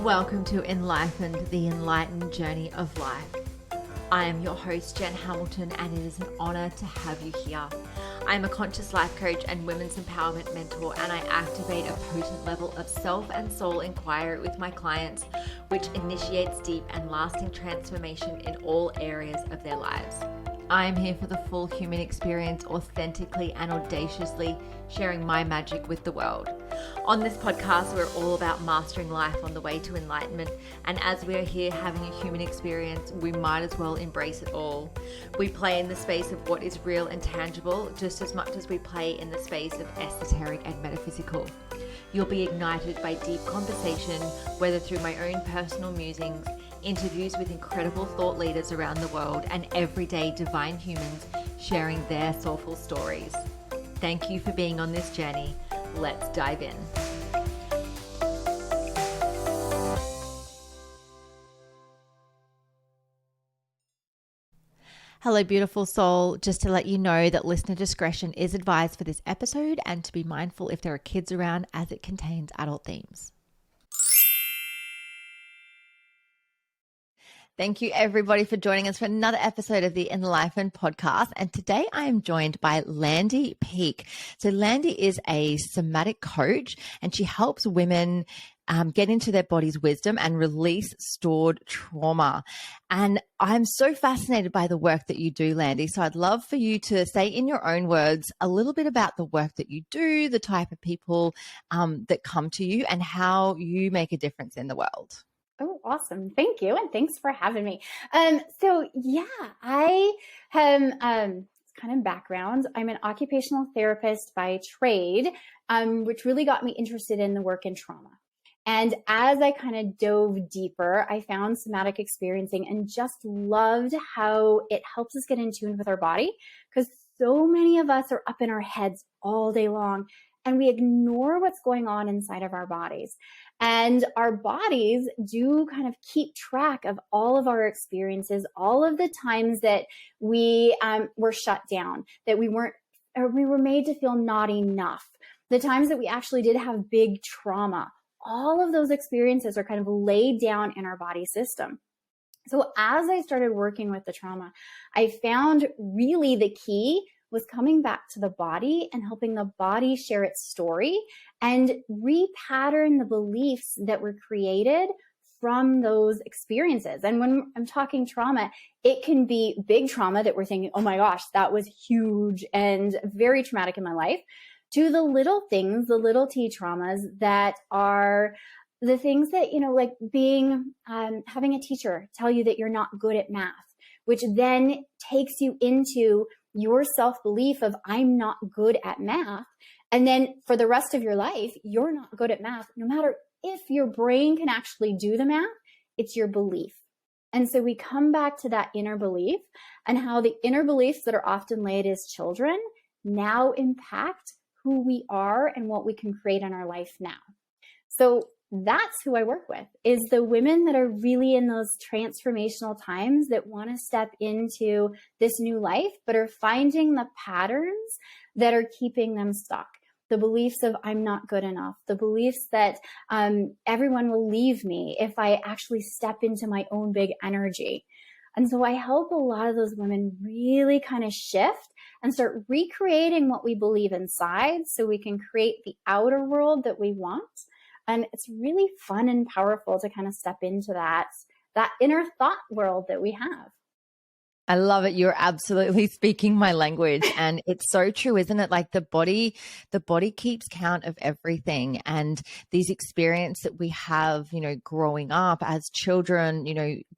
Welcome to Enlightened, the enlightened journey of life. I am your host, Jen Hamilton, and it is an honor to have you here. I am a conscious life coach and women's empowerment mentor, and I activate a potent level of self and soul inquiry with my clients, which initiates deep and lasting transformation in all areas of their lives. I am here for the full human experience, authentically and audaciously sharing my magic with the world. On this podcast, we're all about mastering life on the way to enlightenment. And as we are here having a human experience, we might as well embrace it all. We play in the space of what is real and tangible, just as much as we play in the space of esoteric and metaphysical. You'll be ignited by deep conversation, whether through my own personal musings, interviews with incredible thought leaders around the world, and everyday divine humans sharing their soulful stories. Thank you for being on this journey. Let's dive in. Hello, beautiful soul. Just to let you know that listener discretion is advised for this episode and to be mindful if there are kids around, as it contains adult themes. Thank you, everybody, for joining us for another episode of the Enlightened podcast. And today I am joined by Landy Peek. So Landy is a somatic coach, and she helps women get into their body's wisdom and release stored trauma. And I'm so fascinated by the work that you do, Landy. So I'd love for you to say in your own words a little bit about the work that you do, the type of people that come to you, and how you make a difference in the world. Oh, awesome. Thank you. And thanks for having me. I have kind of background. I'm an occupational therapist by trade, which really got me interested in the work in trauma. And as I kind of dove deeper, I found somatic experiencing and just loved how it helps us get in tune with our body, because so many of us are up in our heads all day long and we ignore what's going on inside of our bodies. And our bodies do kind of keep track of all of our experiences, all of the times that we were shut down, that we were made to feel not enough, the times that we actually did have big trauma. All of those experiences are kind of laid down in our body system. So as I started working with the trauma, I found really the key was coming back to the body and helping the body share its story and repattern the beliefs that were created from those experiences. And when I'm talking trauma, it can be big trauma that we're thinking, oh my gosh, that was huge and very traumatic in my life, to the little things, the little T traumas that are the things that, like being, having a teacher tell you that you're not good at math, which then takes you into your self-belief of I'm not good at math. And then for the rest of your life, you're not good at math. No matter if your brain can actually do the math, it's your belief. And so we come back to that inner belief and how the inner beliefs that are often laid as children now impact who we are and what we can create in our life now. So that's who I work with, is the women that are really in those transformational times that want to step into this new life, but are finding the patterns that are keeping them stuck. The beliefs of I'm not good enough, the beliefs that everyone will leave me if I actually step into my own big energy. And so I help a lot of those women really kind of shift and start recreating what we believe inside so we can create the outer world that we want. And it's really fun and powerful to kind of step into that inner thought world that we have. I love it. You're absolutely speaking my language. And it's so true, isn't it? Like the body keeps count of everything. And these experiences that we have, growing up as children,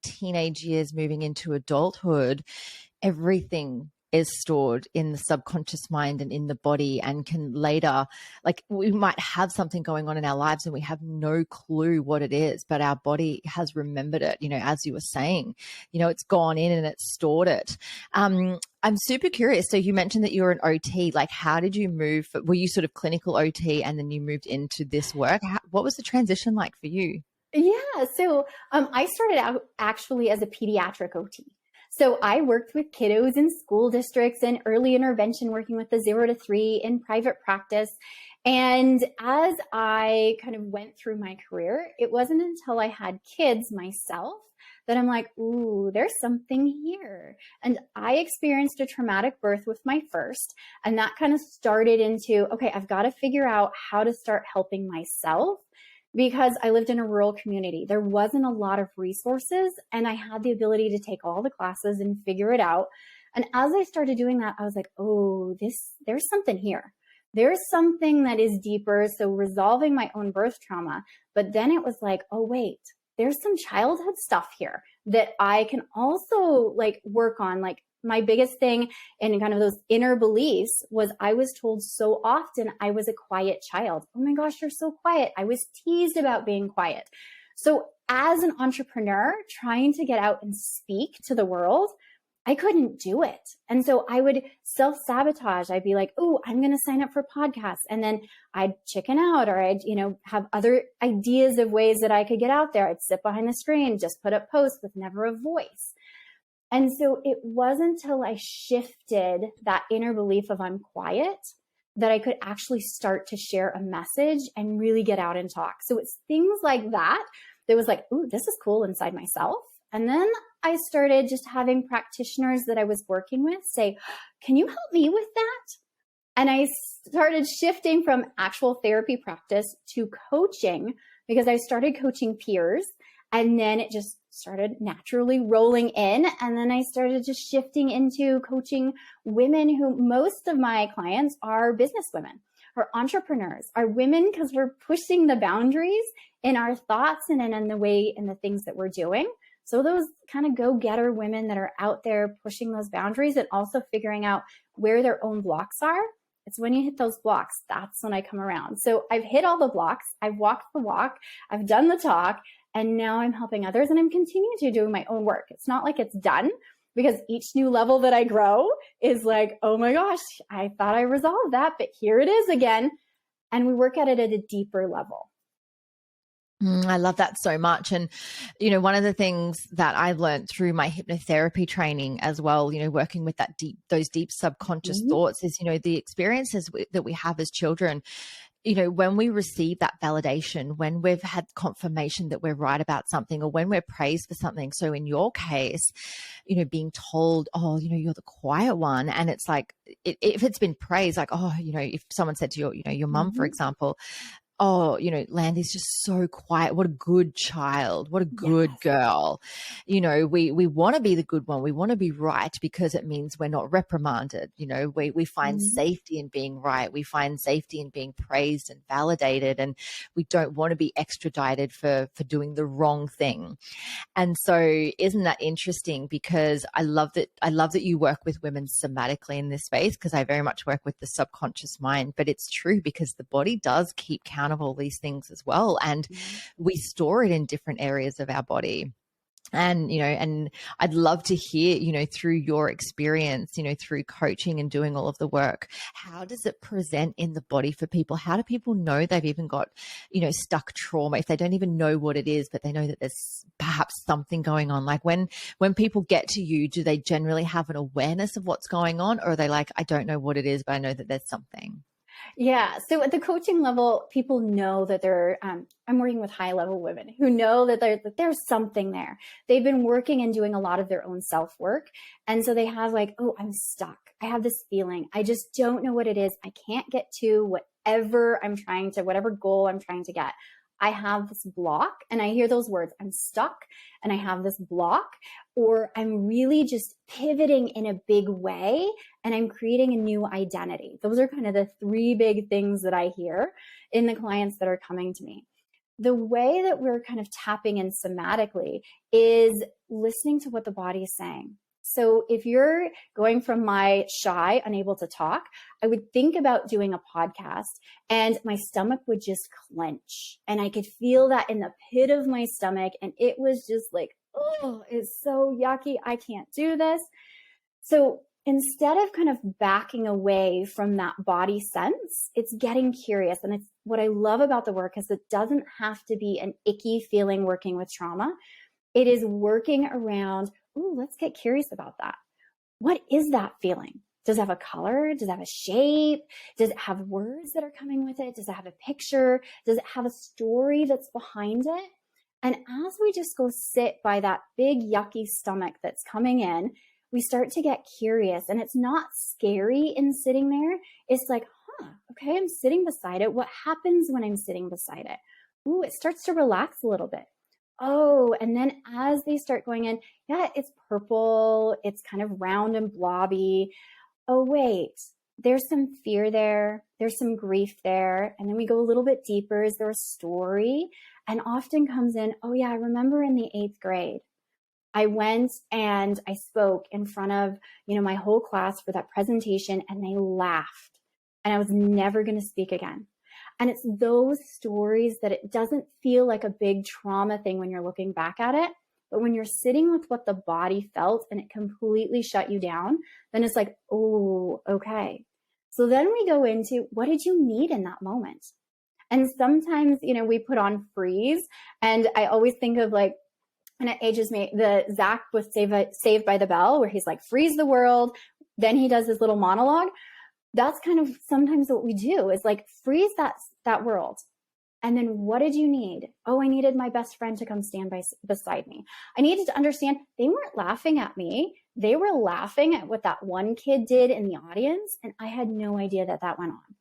teenage years moving into adulthood, everything is stored in the subconscious mind and in the body, and can later, like we might have something going on in our lives and we have no clue what it is, but our body has remembered it, as you were saying, it's gone in and it's stored it. I'm super curious. So you mentioned that you're an OT, like how did you move? Were you sort of clinical OT and then you moved into this work? What was the transition like for you? Yeah. So I started out actually as a pediatric OT. So I worked with kiddos in school districts and early intervention, working with the 0 to 3 in private practice. And as I kind of went through my career, it wasn't until I had kids myself that I'm like, ooh, there's something here. And I experienced a traumatic birth with my first, and that kind of started into, okay, I've got to figure out how to start helping myself because I lived in a rural community. There wasn't a lot of resources, and I had the ability to take all the classes and figure it out. And as I started doing that, I was like, oh, there's something here. There's something that is deeper. So resolving my own birth trauma, but then it was like, oh, wait, there's some childhood stuff here that I can also like work on. Like my biggest thing in kind of those inner beliefs was I was told so often I was a quiet child. Oh my gosh, you're so quiet. I was teased about being quiet. So as an entrepreneur trying to get out and speak to the world, I couldn't do it. And so I would self-sabotage. I'd be like, oh, I'm going to sign up for podcasts. And then I'd chicken out, or I'd, have other ideas of ways that I could get out there. I'd sit behind the screen, just put up posts with never a voice. And so it wasn't until I shifted that inner belief of I'm quiet that I could actually start to share a message and really get out and talk. So it's things like that was like, ooh, this is cool inside myself. And then I started just having practitioners that I was working with say, can you help me with that? And I started shifting from actual therapy practice to coaching because I started coaching peers, and then it just started naturally rolling in. And then I started just shifting into coaching women who most of my clients are business women or entrepreneurs, are women because we're pushing the boundaries in our thoughts and in the way and the things that we're doing. So those kind of go-getter women that are out there pushing those boundaries and also figuring out where their own blocks are. It's when you hit those blocks, that's when I come around. So I've hit all the blocks. I've walked the walk. I've done the talk. And now I'm helping others, and I'm continuing to do my own work. It's not like it's done, because each new level that I grow is like, oh my gosh, I thought I resolved that, but here it is again. And we work at it at a deeper level. I love that so much. And, one of the things that I learned through my hypnotherapy training as well, working with those deep subconscious thoughts is, the experiences that we have as children, when we receive that validation, when we've had confirmation that we're right about something, or when we're praised for something. So in your case, being told, oh, you're the quiet one. And it's like, if it's been praised, like, oh, if someone said to your mum, for example, oh, Landy's just so quiet. What a good child. What a good girl. We want to be the good one. We want to be right because it means we're not reprimanded. We find safety in being right. We find safety in being praised and validated, and we don't want to be extradited for doing the wrong thing. And so isn't that interesting? Because I love that you work with women somatically in this space, because I very much work with the subconscious mind. But it's true, because the body does keep count of all these things as well, and we store it in different areas of our body. And and I'd love to hear, through your experience, through coaching and doing all of the work, how does it present in the body for people? How do people know they've even got, stuck trauma, if they don't even know what it is, but they know that there's perhaps something going on? Like when people get to you, do they generally have an awareness of what's going on, or are they like, I don't know what it is, but I know that there's something? Yeah. So at the coaching level, people know that I'm working with high level women who know that there's something there. They've been working and doing a lot of their own self work. And so they have like, oh, I'm stuck. I have this feeling. I just don't know what it is. I can't get to whatever goal I'm trying to get. I have this block, and I hear those words, I'm stuck and I have this block, or I'm really just pivoting in a big way and I'm creating a new identity. Those are kind of the three big things that I hear in the clients that are coming to me. The way that we're kind of tapping in somatically is listening to what the body is saying. So if you're going from my shy, unable to talk, I would think about doing a podcast and my stomach would just clench, and I could feel that in the pit of my stomach. And it was just like, oh, it's so yucky. I can't do this. So instead of kind of backing away from that body sense, it's getting curious. And it's what I love about the work is it doesn't have to be an icky feeling working with trauma. It is working around, oh, let's get curious about that. What is that feeling? Does it have a color? Does it have a shape? Does it have words that are coming with it? Does it have a picture? Does it have a story that's behind it? And as we just go sit by that big yucky stomach that's coming in, we start to get curious, and it's not scary in sitting there. It's like, okay, I'm sitting beside it. What happens when I'm sitting beside it? Ooh, it starts to relax a little bit. Oh, and then as they start going in, yeah, it's purple. It's kind of round and blobby. Oh, wait, there's some fear there. There's some grief there. And then we go a little bit deeper. Is there a story? And often comes in, oh yeah, I remember in the 8th grade, I went and I spoke in front of, my whole class for that presentation, and they laughed, and I was never going to speak again. And it's those stories that it doesn't feel like a big trauma thing when you're looking back at it. But when you're sitting with what the body felt and it completely shut you down, then it's like, oh, okay. So then we go into, what did you need in that moment? And sometimes, we put on freeze. And I always think of like, and it ages me, the Zach with Saved by the Bell, where he's like, freeze the world. Then he does his little monologue. That's kind of sometimes what we do, is like freeze that world. And then what did you need? Oh, I needed my best friend to come stand beside me. I needed to understand they weren't laughing at me. They were laughing at what that one kid did in the audience. And I had no idea that went on.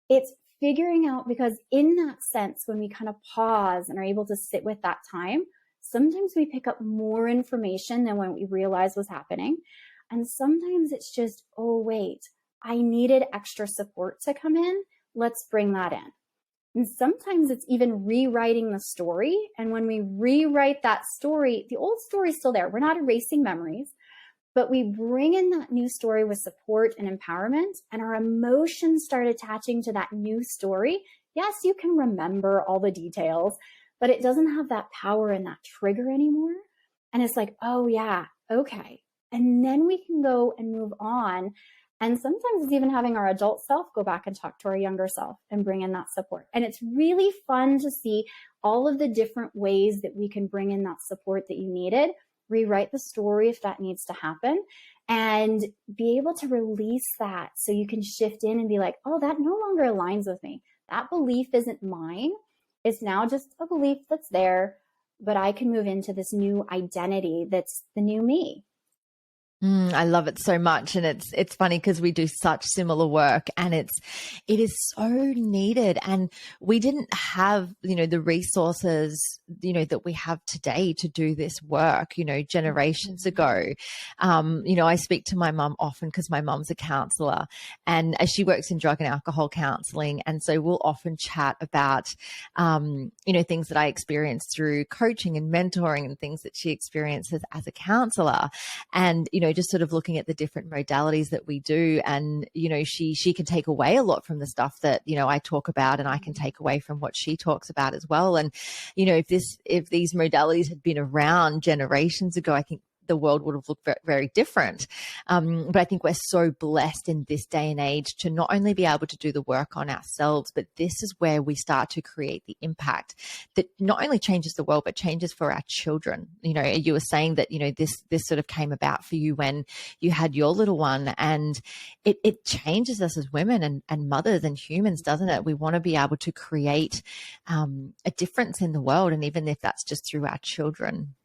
It's figuring out, because in that sense, when we kind of pause and are able to sit with that time, sometimes we pick up more information than when we realize was happening. And sometimes it's just, oh, wait, I needed extra support to come in. Let's bring that in. And sometimes it's even rewriting the story. And when we rewrite that story, the old story is still there. We're not erasing memories, but we bring in that new story with support and empowerment, and our emotions start attaching to that new story. Yes, you can remember all the details, but it doesn't have that power and that trigger anymore. And it's like, oh yeah, okay. And then we can go and move on. And sometimes it's even having our adult self go back and talk to our younger self and bring in that support. And it's really fun to see all of the different ways that we can bring in that support that you needed, rewrite the story if that needs to happen, and be able to release that so you can shift in and be like, oh, that no longer aligns with me. That belief isn't mine. It's now just a belief that's there, but I can move into this new identity that's the new me. I love it so much. And it's funny because we do such similar work, and it is so needed. And we didn't have, the resources, that we have today to do this work, generations ago. I speak to my mum often because my mum's a counselor, and she works in drug and alcohol counseling. And so we'll often chat about, things that I experienced through coaching and mentoring, and things that she experiences as a counselor. And, just sort of looking at the different modalities that we do. And, she can take away a lot from the stuff that, I talk about, and I can take away from what she talks about as well. And, if these modalities had been around generations ago, I think the world would have looked very, very different. But I think we're so blessed in this day and age to not only be able to do the work on ourselves, but this is where we start to create the impact that not only changes the world, but changes for our children. You were saying that, this sort of came about for you when you had your little one, and it changes us as women and mothers and humans, doesn't it? We want to be able to create a difference in the world, and even if that's just through our children.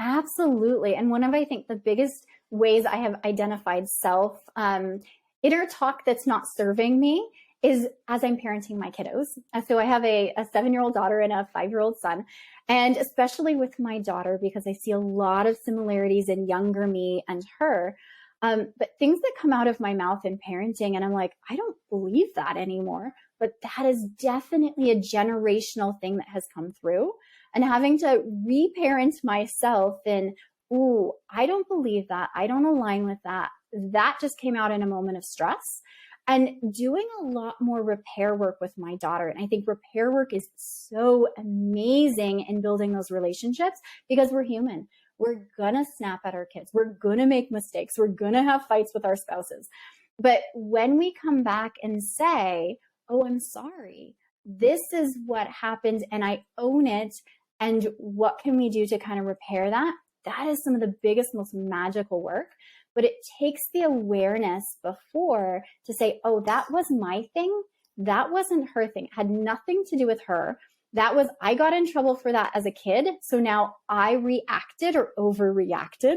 Absolutely. And one of, I think, the biggest ways I have identified self inner talk that's not serving me is as I'm parenting my kiddos. So I have a 7-year-old daughter and a 5-year-old son. And especially with my daughter, because I see a lot of similarities in younger me and her. But things that come out of my mouth in parenting, and I'm like, I don't believe that anymore. But that is definitely a generational thing that has come through. And having to reparent myself in, ooh, I don't believe that. I don't align with that. That just came out in a moment of stress. And doing a lot more repair work with my daughter. And I think repair work is so amazing in building those relationships, because we're human. We're going to snap at our kids. We're going to make mistakes. We're going to have fights with our spouses. But when we come back and say, oh, I'm sorry, this is what happened, and I own it, and what can we do to kind of repair that? That is some of the biggest, most magical work, but it takes the awareness before to say, oh, that was my thing. That wasn't her thing. It had nothing to do with her. That was, I got in trouble for that as a kid. So now I reacted or overreacted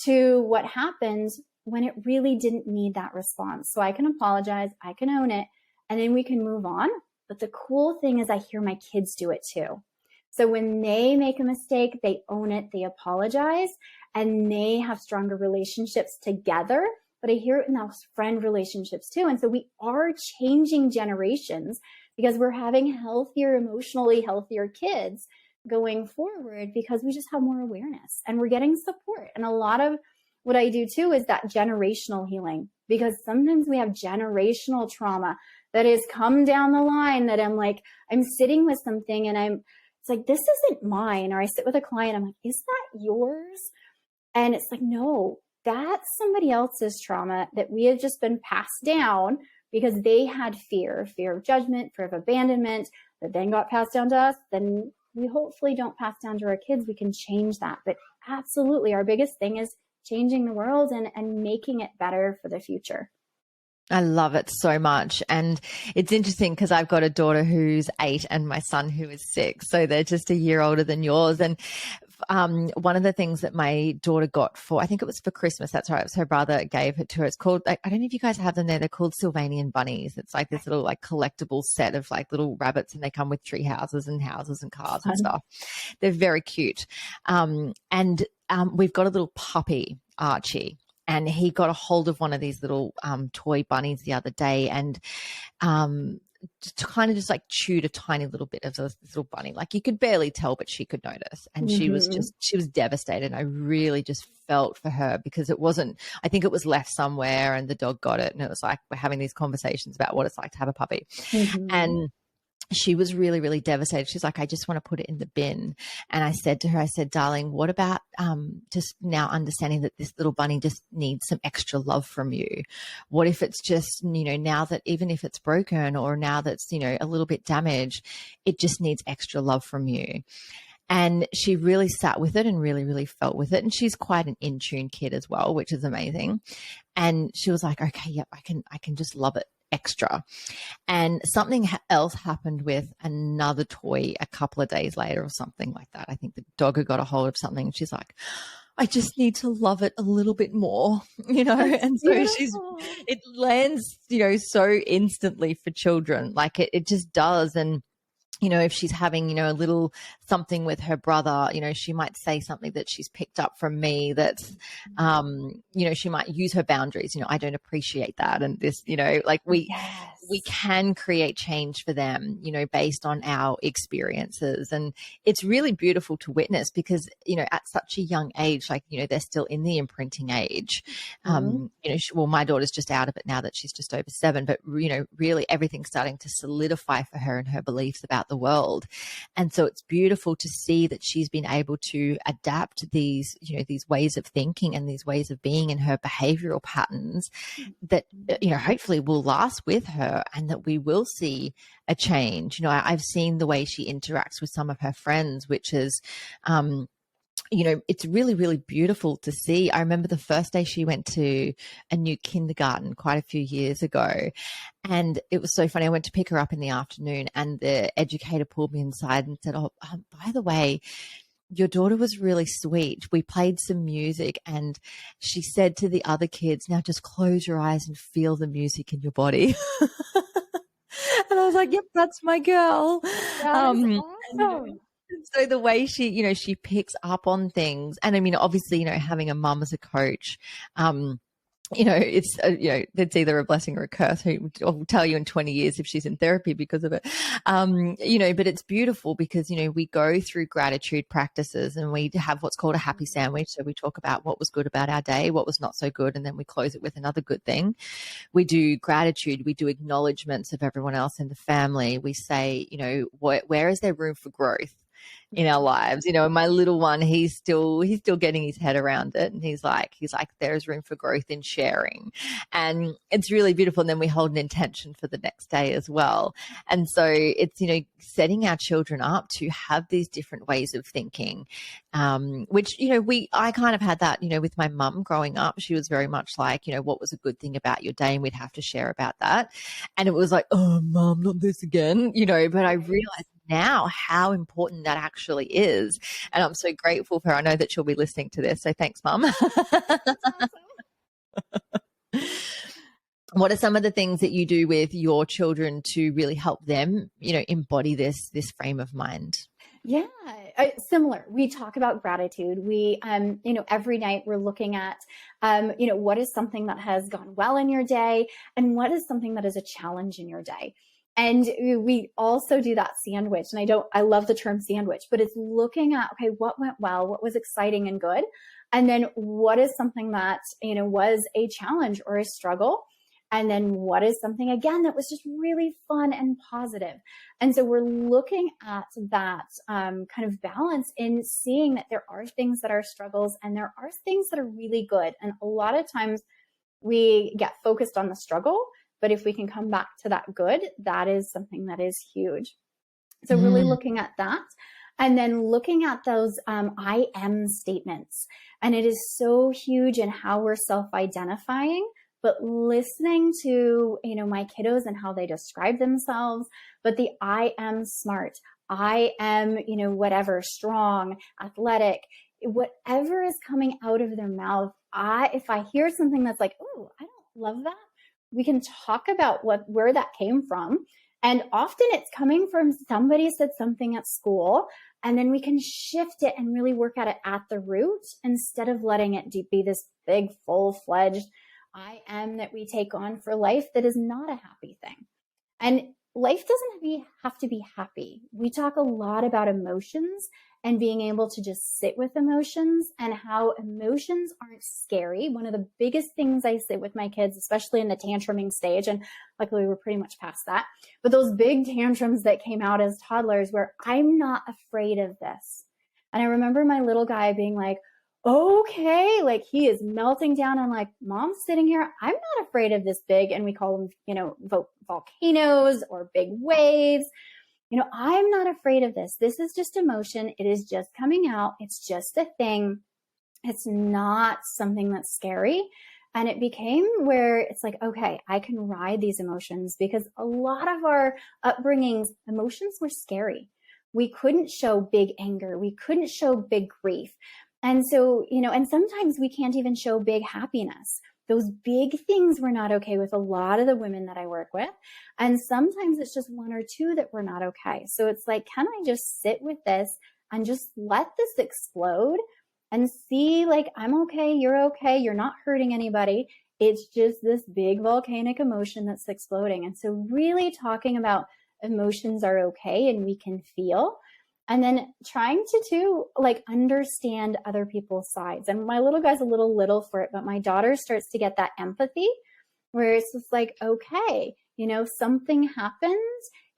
to what happened when it really didn't need that response. So I can apologize, I can own it, and then we can move on. But the cool thing is I hear my kids do it too. So when they make a mistake, they own it, they apologize, and they have stronger relationships together. But I hear it in those friend relationships too. And so we are changing generations because we're having healthier, emotionally healthier kids going forward because we just have more awareness and we're getting support. And a lot of what I do too is that generational healing, because sometimes we have generational trauma that has come down the line that I'm sitting with something and it's like, this isn't mine. Or I sit with a client, I'm like, is that yours? And it's like, no, that's somebody else's trauma that we have just been passed down because they had fear of judgment, fear of abandonment, that then got passed down to us. Then we hopefully don't pass down to our kids. We can change that. But absolutely, our biggest thing is changing the world and making it better for the future. I love it so much. And it's interesting because I've got a daughter who's 8 and my son who is 6. So they're just a year older than yours. And one of the things that my daughter got for, I think it was for Christmas, that's right, it was her brother gave it to her. It's called, I don't know if you guys have them there. They're called Sylvanian bunnies. It's like this little like collectible set of like little rabbits, and they come with tree houses and cars and stuff. They're very cute. We've got a little puppy, Archie. And he got a hold of one of these little toy bunnies the other day and to kind of just like chewed a tiny little bit of this little bunny. Like you could barely tell, but she could notice. And she was devastated. I really just felt for her because I think it was left somewhere and the dog got it. And it was like, we're having these conversations about what it's like to have a puppy. And she was really, really devastated. She's like, I just want to put it in the bin. And I said to her, darling, what about just now understanding that this little bunny just needs some extra love from you? What if it's just, now that even if it's broken or now that's, a little bit damaged, it just needs extra love from you. And she really sat with it and really, really felt with it. And she's quite an in-tune kid as well, which is amazing. And she was like, okay, yep, I can just love it extra. And something else happened with another toy a couple of days later or something like that. I think the dog had got a hold of something and she's like, I just need to love it a little bit more, That's and so it lands, so instantly for children. Like it just does. And if she's having, a little something with her brother, she might say something that she's picked up from me that's, she might use her boundaries. I don't appreciate that. And this, like we can create change for them, based on our experiences. And it's really beautiful to witness because, at such a young age, like, they're still in the imprinting age. My daughter's just out of it now that she's just over 7, but, really everything's starting to solidify for her and her beliefs about the world. And so it's beautiful to see that she's been able to adapt these, these ways of thinking and these ways of being in her behavioral patterns that, hopefully will last with her and that we will see a change. I've seen the way she interacts with some of her friends, which is, it's really, really beautiful to see. I remember the first day she went to a new kindergarten quite a few years ago. And it was so funny. I went to pick her up in the afternoon and the educator pulled me inside and said, by the way, your daughter was really sweet. We played some music and she said to the other kids, now just close your eyes and feel the music in your body. And I was like, yep, that's my girl. That is awesome. So the way she, she picks up on things, and I mean, obviously, having a mum as a coach, it's, it's either a blessing or a curse. I'll tell you in 20 years if she's in therapy because of it. But it's beautiful because, we go through gratitude practices and we have what's called a happy sandwich. So we talk about what was good about our day, what was not so good, and then we close it with another good thing. We do gratitude. We do acknowledgements of everyone else in the family. We say, where is there room for growth? in our lives, and my little one, he's still getting his head around it, and he's like there's room for growth in sharing, and it's really beautiful. And then we hold an intention for the next day as well. And so it's setting our children up to have these different ways of thinking, which I kind of had that with my mum growing up. She was very much like, what was a good thing about your day, and we'd have to share about that. And it was like, oh, mum, not this again, but I realized now how important that actually is. And I'm so grateful for her. I know that she'll be listening to this. So thanks, Mum. What are some of the things that you do with your children to really help them, embody this frame of mind? Yeah, similar. We talk about gratitude. We, every night we're looking at, what is something that has gone well in your day, and what is something that is a challenge in your day. And we also do that sandwich. And I love the term sandwich, but it's looking at, okay, what went well, what was exciting and good. And then what is something that, was a challenge or a struggle. And then what is something, again, that was just really fun and positive. And so we're looking at that kind of balance in seeing that there are things that are struggles and there are things that are really good. And a lot of times we get focused on the struggle, but if we can come back to that good, that is something that is huge. So really looking at that, and then looking at those I am statements. And it is so huge in how we're self-identifying, but listening to, my kiddos and how they describe themselves, but the I am smart, I am, whatever, strong, athletic, whatever is coming out of their mouth. If I hear something that's like, oh, I don't love that, we can talk about where that came from. And often it's coming from somebody said something at school, and then we can shift it and really work at it at the root instead of letting it be this big, full-fledged I am that we take on for life that is not a happy thing. And life doesn't have to be happy. We talk a lot about emotions and being able to just sit with emotions and how emotions aren't scary. One of the biggest things I sit with my kids, especially in the tantruming stage, and luckily we're pretty much past that, but those big tantrums that came out as toddlers where I'm not afraid of this. And I remember my little guy being like, okay, like he is melting down and like, Mom's sitting here, I'm not afraid of this big, and we call them, volcanoes or big waves. I'm not afraid of this. This is just emotion. It is just coming out. It's just a thing. It's not something that's scary. And it became where it's like, okay, I can ride these emotions, because a lot of our upbringings, emotions were scary. We couldn't show big anger. We couldn't show big grief. And so, and sometimes we can't even show big happiness. Those big things we're not okay with a lot of the women that I work with. And sometimes it's just one or two that we're not okay. So it's like, can I just sit with this and just let this explode and see, like, I'm okay, you're not hurting anybody. It's just this big volcanic emotion that's exploding. And so really talking about emotions are okay and we can feel. And then trying to understand other people's sides. And my little guy's a little for it, but my daughter starts to get that empathy where it's just like, okay, something happened.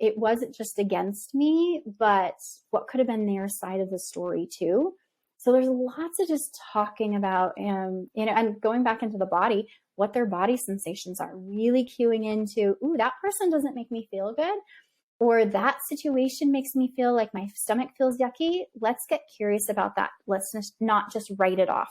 It wasn't just against me, but what could have been their side of the story too. So there's lots of just talking about, and going back into the body, what their body sensations are, really cueing into, ooh, that person doesn't make me feel good. Or that situation makes me feel like my stomach feels yucky. Let's get curious about that. Let's not just write it off.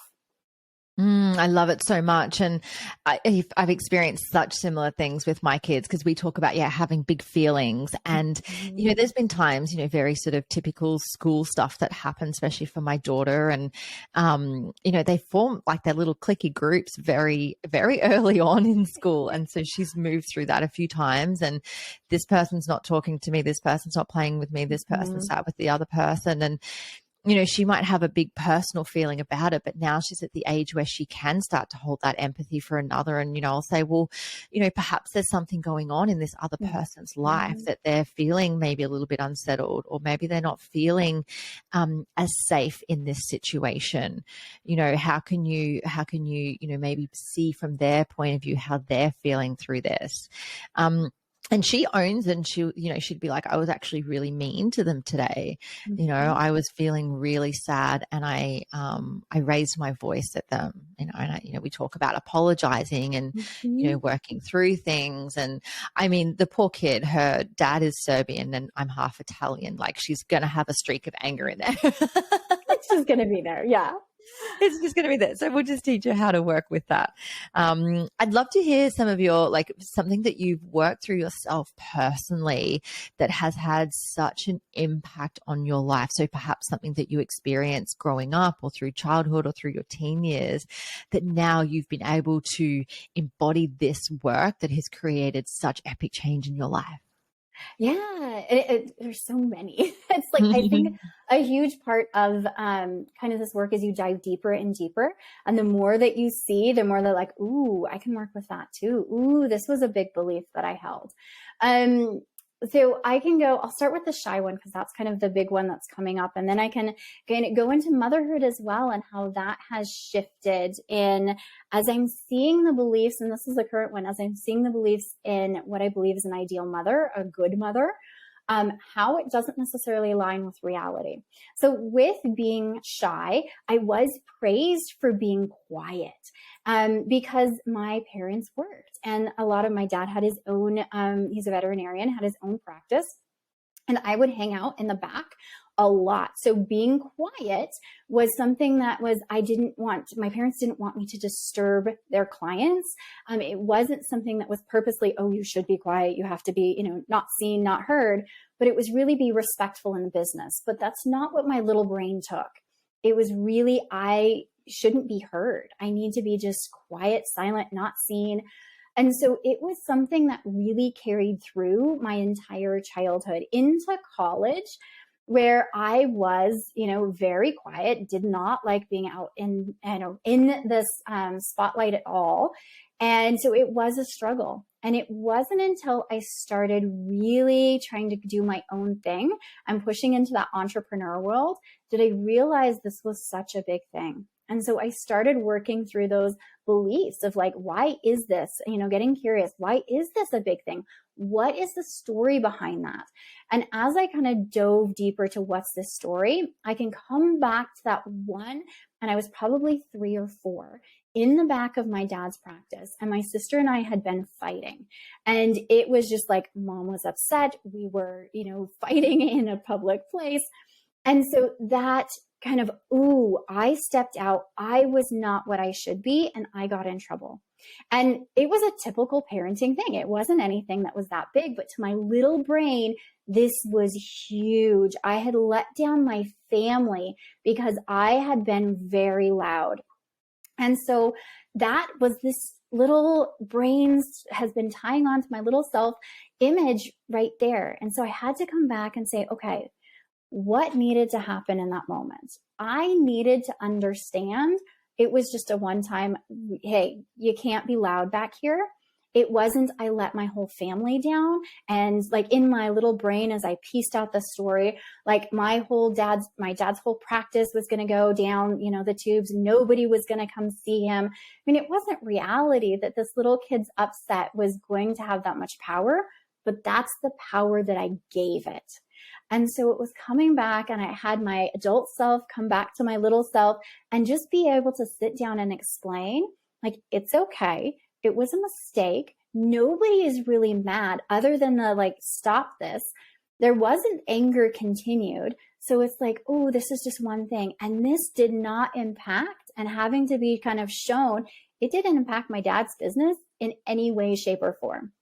I love it so much. And I've experienced such similar things with my kids, because we talk about, having big feelings. And, there's been times, very sort of typical school stuff that happens, especially for my daughter. And, they form like their little cliquey groups very, very early on in school. And so she's moved through that a few times. And this person's not talking to me. This person's not playing with me. This person's sat with the other person. And, she might have a big personal feeling about it, but now she's at the age where she can start to hold that empathy for another. And, I'll say, well, perhaps there's something going on in this other person's life that they're feeling maybe a little bit unsettled, or maybe they're not feeling as safe in this situation. How can you, maybe see from their point of view how they're feeling through this? and she owns, and she, she'd be like, I was actually really mean to them today. I was feeling really sad, and I raised my voice at them, and we talk about apologizing and, working through things. And I mean, the poor kid, her dad is Serbian and I'm half Italian. Like, she's going to have a streak of anger in there. It's just going to be there. Yeah. It's just going to be there. So we'll just teach her how to work with that. I'd love to hear some of your, like, something that you've worked through yourself personally that has had such an impact on your life. So perhaps something that you experienced growing up or through childhood or through your teen years that now you've been able to embody this work that has created such epic change in your life. Yeah, there's so many. It's like, I think a huge part of kind of this work is you dive deeper and deeper. And the more that you see, the more they're like, ooh, I can work with that too. Ooh, this was a big belief that I held. So I'll start with the shy one because that's kind of the big one that's coming up. And then I can go into motherhood as well and how that has shifted as I'm seeing the beliefs, and this is the current one, as I'm seeing the beliefs in what I believe is an ideal mother, a good mother, how it doesn't necessarily align with reality. So with being shy, I was praised for being quiet because my parents worked. And a lot of my dad had his own, he's a veterinarian, had his own practice. And I would hang out in the back a lot. So being quiet was something that my parents didn't want me to disturb their clients. It wasn't something that was purposely, oh, you should be quiet. You have to be, not seen, not heard, but it was really be respectful in the business. But that's not what my little brain took. It was really, I shouldn't be heard. I need to be just quiet, silent, not seen. And so it was something that really carried through my entire childhood into college, where I was, very quiet, did not like being out in this spotlight at all. And so it was a struggle. And it wasn't until I started really trying to do my own thing and pushing into that entrepreneur world did I realize this was such a big thing. And so I started working through those beliefs of like, why is this, getting curious, why is this a big thing? What is the story behind that? And as I kind of dove deeper to what's this story, I can come back to that one. And I was probably 3 or 4 in the back of my dad's practice. And my sister and I had been fighting. And it was just like, mom was upset. We were, fighting in a public place. And so that kind of, I stepped out. I was not what I should be. And I got in trouble. And it was a typical parenting thing. It wasn't anything that was that big, but to my little brain, this was huge. I had let down my family because I had been very loud. And so that was this little brains has been tying on to my little self image right there. And so I had to come back and say, okay, what needed to happen in that moment? I needed to understand it was just a one-time, hey, you can't be loud back here. It wasn't, I let my whole family down. And like in my little brain, as I pieced out the story, like my dad's whole practice was going to go down, the tubes. Nobody was going to come see him. I mean, it wasn't reality that this little kid's upset was going to have that much power, but that's the power that I gave it. And so it was coming back, and I had my adult self come back to my little self and just be able to sit down and explain, like, it's okay. It was a mistake. Nobody is really mad other than the like, stop this. There wasn't anger continued. So it's like, oh, this is just one thing. And this did not impact, and having to be kind of shown, it didn't impact my dad's business in any way, shape, or form.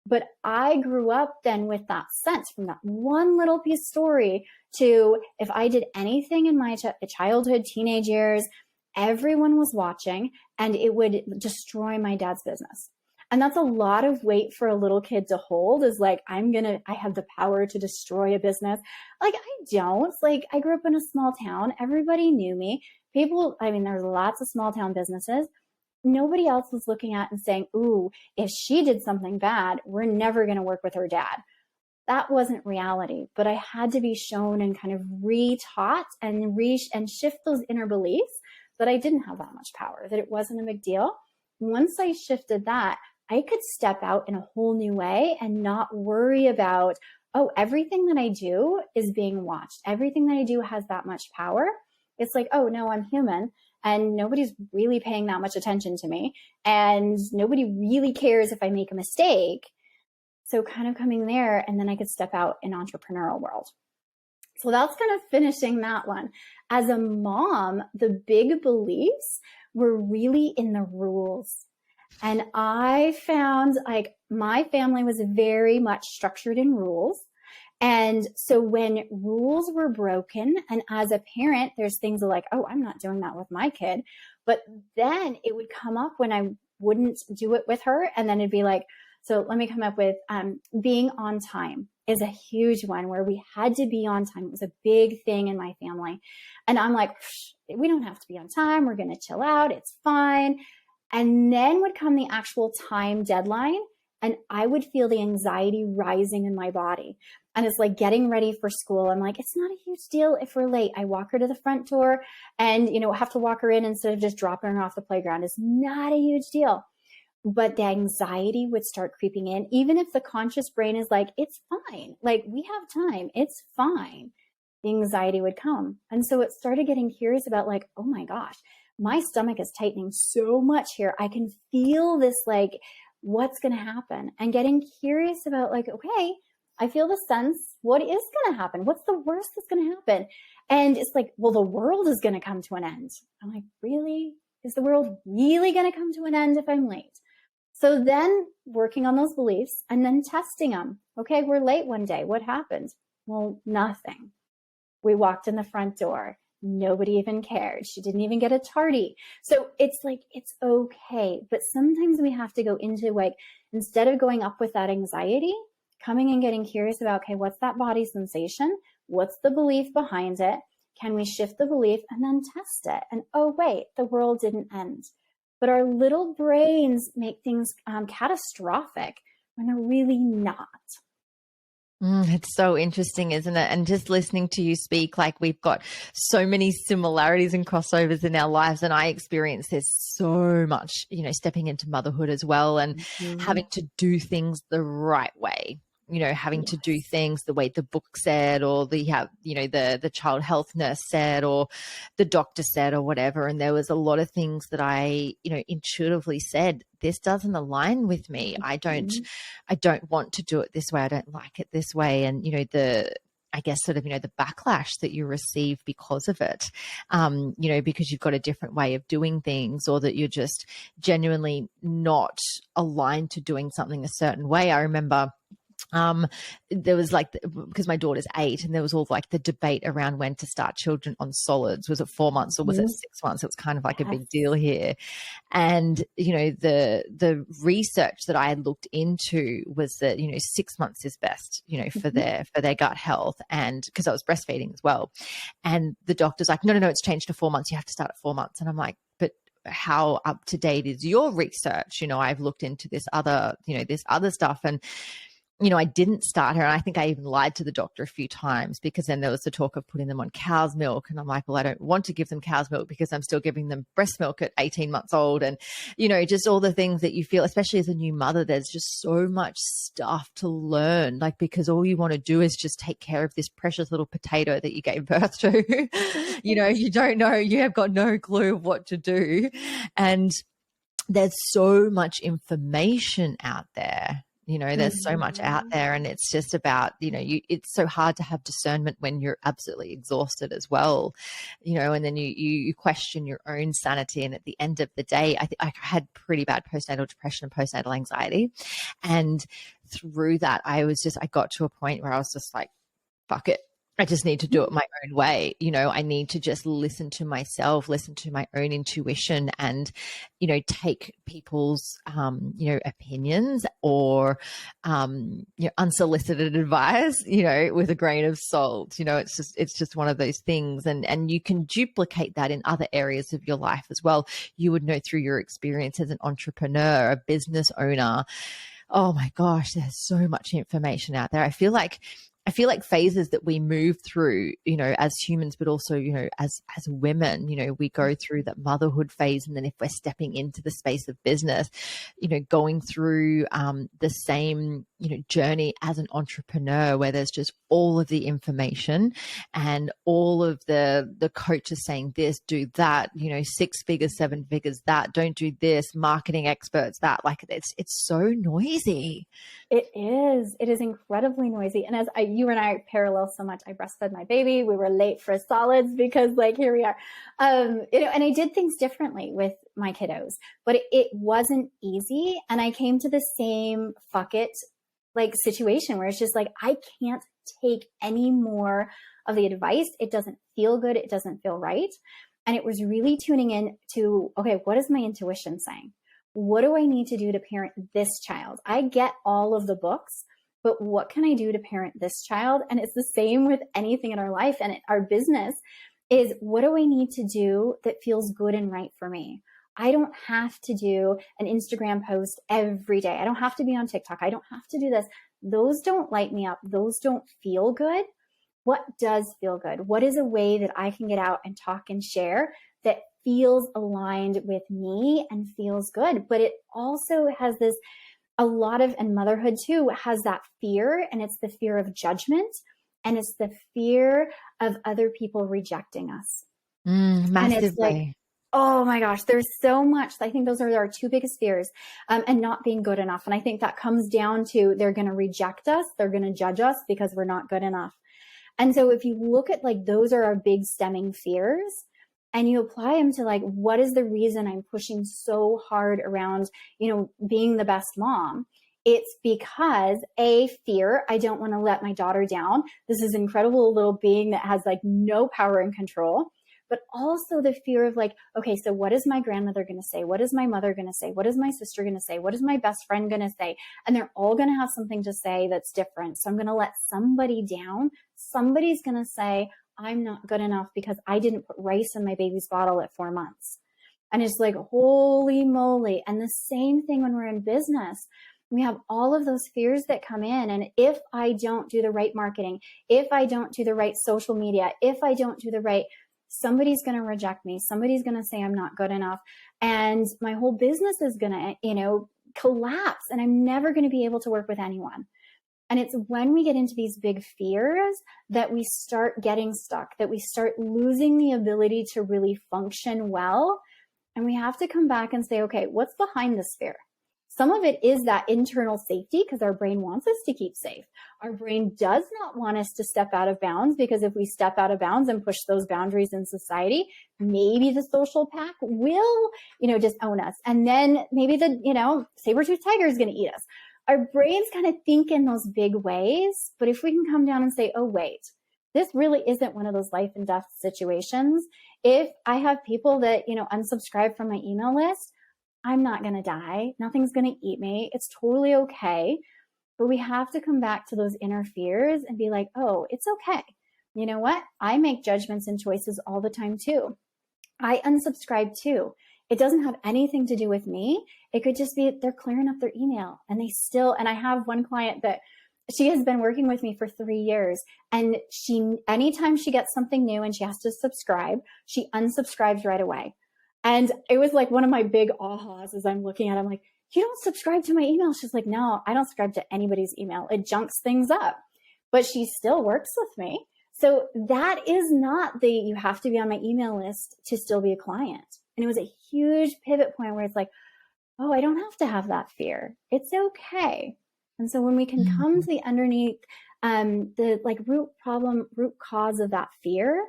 But I grew up then with that sense from that one little piece story to if I did anything in my childhood, teenage years, everyone was watching and it would destroy my dad's business. And that's a lot of weight for a little kid to hold is like, I have the power to destroy a business. Like I don't, like I grew up in a small town. Everybody knew me. There's lots of small town businesses. Nobody else was looking at and saying, ooh, if she did something bad, we're never going to work with her dad. That wasn't reality, but I had to be shown and kind of retaught and shift those inner beliefs that I didn't have that much power, that it wasn't a big deal. Once I shifted that, I could step out in a whole new way and not worry about, oh, everything that I do is being watched. Everything that I do has that much power. It's like, oh, no, I'm human and nobody's really paying that much attention to me. And nobody really cares if I make a mistake. So kind of coming there, and then I could step out in entrepreneurial world. So that's kind of finishing that one. As a mom, the big beliefs were really in the rules. And I found like my family was very much structured in rules. And so when rules were broken, and as a parent, there's things like, oh, I'm not doing that with my kid. But then it would come up when I wouldn't do it with her. And then it'd be like, so let me come up with being on time is a huge one where we had to be on time. It was a big thing in my family. And I'm like, we don't have to be on time. We're going to chill out. It's fine. And then would come the actual time deadline, and I would feel the anxiety rising in my body. And it's like getting ready for school. I'm like, it's not a huge deal if we're late. I walk her to the front door and, have to walk her in instead of just dropping her off the playground. It's not a huge deal. But the anxiety would start creeping in, even if the conscious brain is like, it's fine. Like, we have time. It's fine. The anxiety would come. And so it started getting curious about like, oh my gosh, my stomach is tightening so much here. I can feel this, like, what's going to happen? And getting curious about like, okay, I feel the sense. What is going to happen? What's the worst that's going to happen? And it's like, well, the world is going to come to an end. I'm like, really? Is the world really going to come to an end if I'm late? So then working on those beliefs and then testing them. Okay, we're late one day. What happened? Well, nothing. We walked in the front door. Nobody even cared. She didn't even get a tardy. So it's like, it's okay. But sometimes we have to go into like, instead of going up with that anxiety, coming and getting curious about, okay, what's that body sensation? What's the belief behind it? Can we shift the belief and then test it? And oh, wait, the world didn't end. But our little brains make things catastrophic when they're really not. It's so interesting, isn't it? And just listening to you speak, like we've got so many similarities and crossovers in our lives. And I experience this so much, stepping into motherhood as well, and having to do things the right way. Having to do things the way the book said, or the child health nurse said, or the doctor said, or whatever. And there was a lot of things that I, intuitively said, this doesn't align with me. I don't want to do it this way. I don't like it this way. And, I guess sort of, the backlash that you receive because of it, because you've got a different way of doing things, or that you're just genuinely not aligned to doing something a certain way. I remember there was like, because my daughter's 8, and there was all like the debate around when to start children on solids. Was it 4 months or was it 6 months? It was kind of like a big deal here. And, the research that I had looked into was that, 6 months is best, for their gut health. And because I was breastfeeding as well. And the doctor's like, no, it's changed to 4 months. You have to start at 4 months. And I'm like, but how up to date is your research? I've looked into this other stuff, and I didn't start her. And I think I even lied to the doctor a few times, because then there was the talk of putting them on cow's milk. And I'm like, well, I don't want to give them cow's milk because I'm still giving them breast milk at 18 months old. And, just all the things that you feel, especially as a new mother, there's just so much stuff to learn, like, because all you want to do is just take care of this precious little potato that you gave birth to. You don't know, you have got no clue of what to do. And there's so much information out there. There's so much out there, and it's just about, it's so hard to have discernment when you're absolutely exhausted as well, and then you question your own sanity. And at the end of the day, I think I had pretty bad postnatal depression and postnatal anxiety. And through that, I got to a point where I was just like, fuck it. I just need to do it my own way. I need to just listen to myself, listen to my own intuition, and, take people's, opinions or, unsolicited advice, with a grain of salt. It's just one of those things. And you can duplicate that in other areas of your life as well. You would know through your experience as an entrepreneur, a business owner. Oh my gosh, there's so much information out there. I feel like I feel like phases that we move through, you know, as humans, but also, you know, as women, you know, we go through that motherhood phase. And then if we're stepping into the space of business, you know, going through the same, you know, journey as an entrepreneur, where there's just all of the information and all of the coaches saying this, do that, you know, 6 figures, 7 figures, that, don't do this, marketing experts, that, like it's so noisy. It is. It is incredibly noisy. And you and I parallel so much. I breastfed my baby. We were late for solids because like, here we are. You know, and I did things differently with my kiddos, but it wasn't easy. And I came to the same fuck it like situation where it's just like, I can't take any more of the advice. It doesn't feel good. It doesn't feel right. And it was really tuning in to, okay, what is my intuition saying? What do I need to do to parent this child? I get all of the books, but what can I do to parent this child? And it's the same with anything in our life and our business is, what do I need to do that feels good and right for me? I don't have to do an Instagram post every day. I don't have to be on TikTok. I don't have to do this. Those don't light me up. Those don't feel good. What does feel good? What is a way that I can get out and talk and share that feels aligned with me and feels good? But it also has this, and motherhood too, has that fear, and it's the fear of judgment, and it's the fear of other people rejecting us. Massively. And it's like, oh my gosh, there's so much. I think those are our 2 biggest fears, and not being good enough. And I think that comes down to, they're going to reject us. They're going to judge us because we're not good enough. And so if you look at like, those are our big stemming fears, and you apply them to like, what is the reason I'm pushing so hard around, you know, being the best mom? It's because fear, I don't want to let my daughter down. This is incredible little being that has like no power and control, but also the fear of like, okay, so what is my grandmother going to say? What is my mother going to say? What is my sister going to say? What is my best friend going to say? And they're all going to have something to say that's different. So I'm going to let somebody down. Somebody's going to say, I'm not good enough because I didn't put rice in my baby's bottle at 4 months. And it's like, holy moly. And the same thing when we're in business, we have all of those fears that come in. And if I don't do the right marketing, if I don't do the right social media, if I don't do the right, somebody's going to reject me. Somebody's going to say I'm not good enough. And my whole business is going to, you know, collapse. And I'm never going to be able to work with anyone. And it's when we get into these big fears that we start getting stuck, that we start losing the ability to really function well. And we have to come back and say, okay, what's behind this fear? Some of it is that internal safety, because our brain wants us to keep safe. Our brain does not want us to step out of bounds, because if we step out of bounds and push those boundaries in society, maybe the social pack will, you know, just own us. And then maybe the, you know, saber-toothed tiger is going to eat us. Our brains kind of think in those big ways. But if we can come down and say, oh, wait, this really isn't one of those life and death situations. If I have people that, you know, unsubscribe from my email list, I'm not going to die. Nothing's going to eat me. It's totally okay. But we have to come back to those inner fears and be like, oh, it's okay. You know what? I make judgments and choices all the time too. I unsubscribe too. It doesn't have anything to do with me. It could just be they're clearing up their email and and I have one client that she has been working with me for 3 years, and anytime she gets something new and she has to subscribe, she unsubscribes right away. And it was like one of my big ahas as I'm looking at it. I'm like, you don't subscribe to my email. She's like, no, I don't subscribe to anybody's email. It junks things up. But she still works with me. So that is not you have to be on my email list to still be a client. And it was a huge pivot point where it's like, oh, I don't have to have that fear. It's okay. And so when we can come to the underneath, the like root cause of that fear,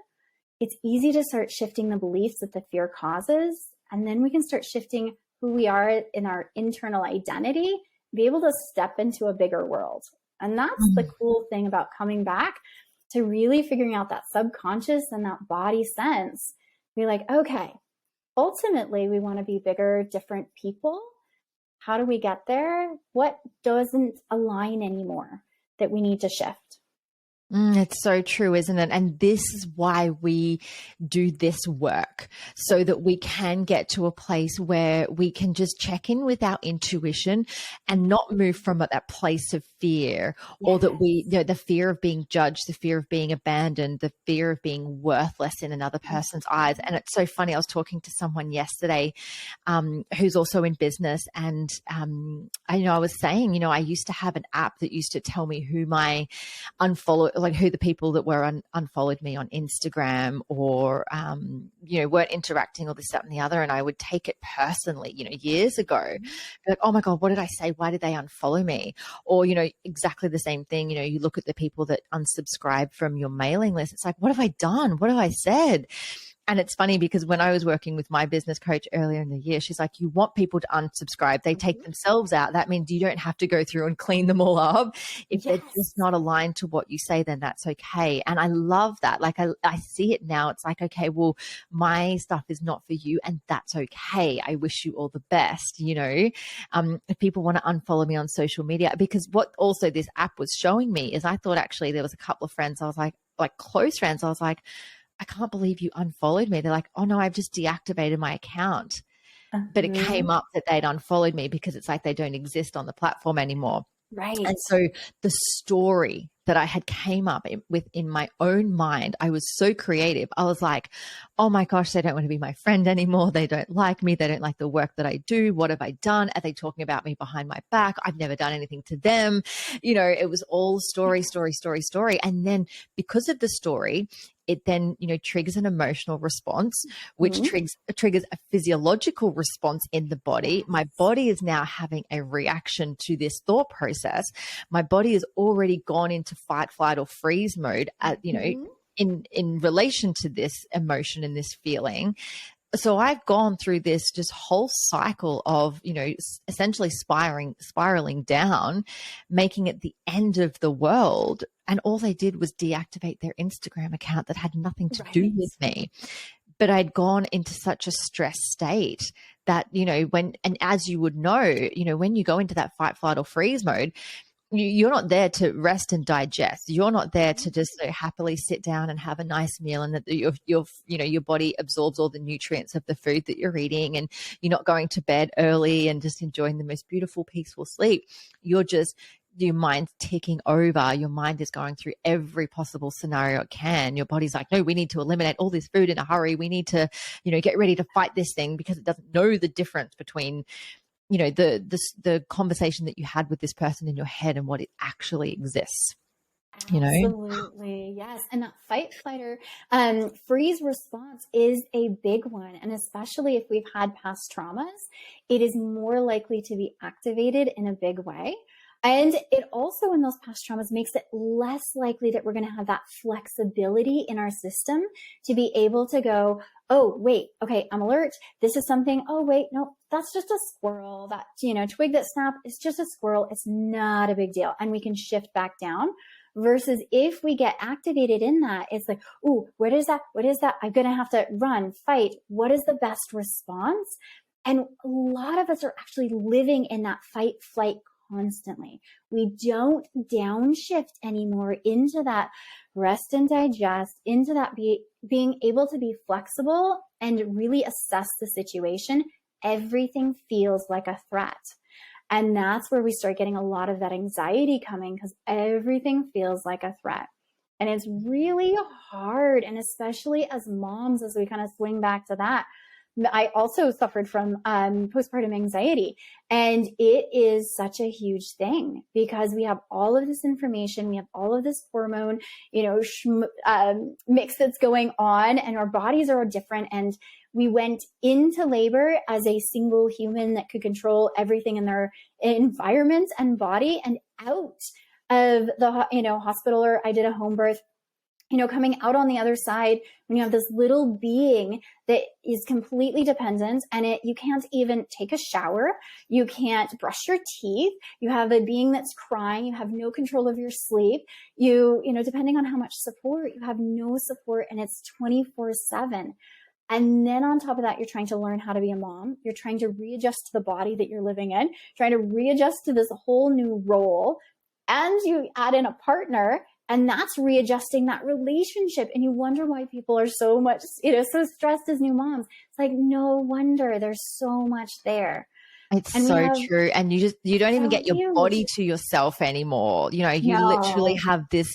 it's easy to start shifting the beliefs that the fear causes. And then we can start shifting who we are in our internal identity, be able to step into a bigger world. And that's the cool thing about coming back to really figuring out that subconscious and that body sense. Be like, okay, ultimately we want to be bigger, different people. How do we get there? What doesn't align anymore that we need to shift? It's so true, isn't it? And this is why we do this work, so that we can get to a place where we can just check in with our intuition and not move from that place of fear, or that we, the fear of being judged, the fear of being abandoned, the fear of being worthless in another person's eyes. And it's so funny. I was talking to someone yesterday who's also in business. And I was saying, I used to have an app that used to tell me who my who the people that were unfollowed me on Instagram, or, weren't interacting, or this, that, and the other. And I would take it personally, years ago, be like, oh my God, what did I say? Why did they unfollow me? Or, exactly the same thing. You look at the people that unsubscribe from your mailing list. It's like, what have I done? What have I said? And it's funny because when I was working with my business coach earlier in the year, she's like, you want people to unsubscribe. They take themselves out. That means you don't have to go through and clean them all up. If they're just not aligned to what you say, then that's okay. And I love that. Like I see it now. It's like, okay, well, my stuff is not for you, and that's okay. I wish you all the best. If people want to unfollow me on social media, because what also this app was showing me is, I thought actually there was a couple of friends, I was like close friends, I was like, I can't believe you unfollowed me. They're like, oh no, I've just deactivated my account. But it came up that they'd unfollowed me because it's like they don't exist on the platform anymore. Right. And so the story that I had came up with in my own mind, I was so creative. I was like, oh my gosh, they don't want to be my friend anymore. They don't like me. They don't like the work that I do. What have I done? Are they talking about me behind my back? I've never done anything to them. It was all story. And then because of the story, it then, triggers an emotional response, which triggers a physiological response in the body. My body is now having a reaction to this thought process. My body has already gone into fight, flight, or freeze mode in relation to this emotion and this feeling. So I've gone through this just whole cycle of, essentially spiraling down, making it the end of the world. And all they did was deactivate their Instagram account that had nothing to do with me. But I'd gone into such a stress state that, and as you would know, when you go into that fight, flight, or freeze mode, you're not there to rest and digest. You're not there to just happily sit down and have a nice meal, and that your body absorbs all the nutrients of the food that you're eating, and you're not going to bed early and just enjoying the most beautiful, peaceful sleep. Your mind's ticking over. Your mind is going through every possible scenario it can. Your body's like, no, we need to eliminate all this food in a hurry. We need to, get ready to fight this thing, because it doesn't know the difference between the conversation that you had with this person in your head and what it actually exists. Absolutely. Yes. And that fight, flight, or freeze response is a big one. And especially if we've had past traumas, it is more likely to be activated in a big way. And it also, in those past traumas, makes it less likely that we're going to have that flexibility in our system to be able to go, oh, wait, okay, I'm alert. This is something. Oh, wait, no, that's just a squirrel. That, twig that snapped is just a squirrel. It's not a big deal. And we can shift back down. Versus if we get activated in that, it's like, ooh, what is that? What is that? I'm going to have to run, fight. What is the best response? And a lot of us are actually living in that fight, flight constantly. We don't downshift anymore into that rest and digest, into that being able to be flexible and really assess the situation. Everything feels like a threat. And that's where we start getting a lot of that anxiety coming, because everything feels like a threat. And it's really hard. And especially as moms, as we kind of swing back to that, I also suffered from postpartum anxiety, and it is such a huge thing because we have all of this information, we have all of this hormone, mix that's going on, and our bodies are different. And we went into labor as a single human that could control everything in their environment and body, and out of the hospital, or I did a home birth. Coming out on the other side, when you have this little being that is completely dependent, and you can't even take a shower, you can't brush your teeth, you have a being that's crying, you have no control of your sleep, depending on how much support, you have no support, and it's 24/7. And then on top of that, you're trying to learn how to be a mom. You're trying to readjust to the body that you're living in, trying to readjust to this whole new role. And you add in a partner, And that's readjusting that relationship. And you wonder why people are so much, so stressed as new moms. It's like, no wonder, there's so much there. It's And so true. And you don't even so get your huge. body to yourself anymore. You literally No. have this,